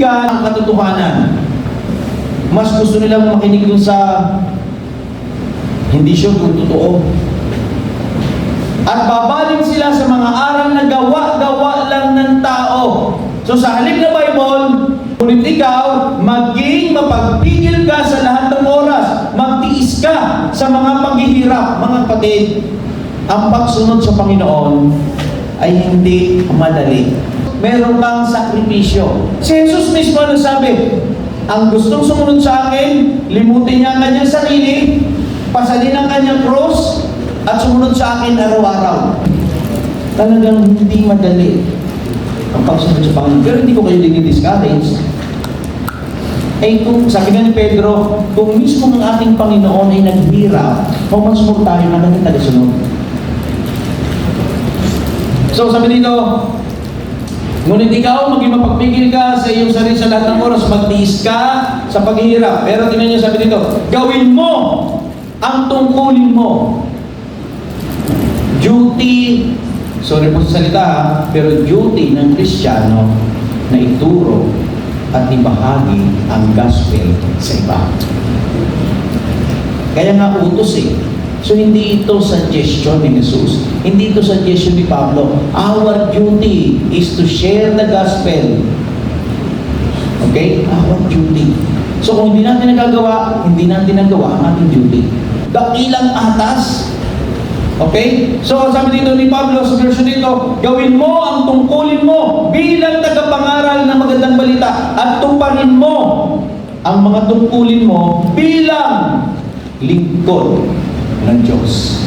pakinggan ang katotohanan. Mas gusto nilang makinig dun sa hindi sure kung totoo. At babalik sila sa mga aral na gawa-gawa lang ng tao. So sa halip na Bible, ngunit ikaw, maging mapagpigil ka sa lahat ng oras. Magtiis ka sa mga paghihirap. Mga kapatid, ang pagsunod sa Panginoon ay hindi madali. Meron kang sakripisyo. Si Jesus mismo nagsabi, ang gustong sumunod sa akin, limutin niya ang kanyang sarili, pasalin ang kanyang cross, at sumunod sa akin araw-araw. Talagang hindi madali ang pagsunod sa Panginoon. Pero hindi ko kayo dinidiscourage. Eh kung sabi nga ni Pedro, kung mismo ng ating Panginoon ay naghirap, masunod tayo na naging tagasunod. So sabi dito, ngunit ikaw, maging mapagpigil ka sa iyong sarili sa lahat ng oras, magtiis ka sa paghihirap. Pero tingnan niyo, sabi dito, gawin mo ang tungkulin mo. Duty, sorry po sa salita, pero duty ng Kristiyano na ituro at ibahagi ang gospel sa iba. Kaya nga utos eh. So hindi ito suggestion ni Jesus. Hindi ito suggestion ni Pablo. Our duty is to share the gospel. Okay? Our duty. So kung hindi natin nagagawa, hindi natin nagawa ang ating duty. Dakilang atas. Okay? So sabi dito ni Pablo sa version dito, gawin mo ang tungkulin mo bilang tagapangaral ng magandang balita at tuparin mo ang mga tungkulin mo bilang lingkod ng Diyos.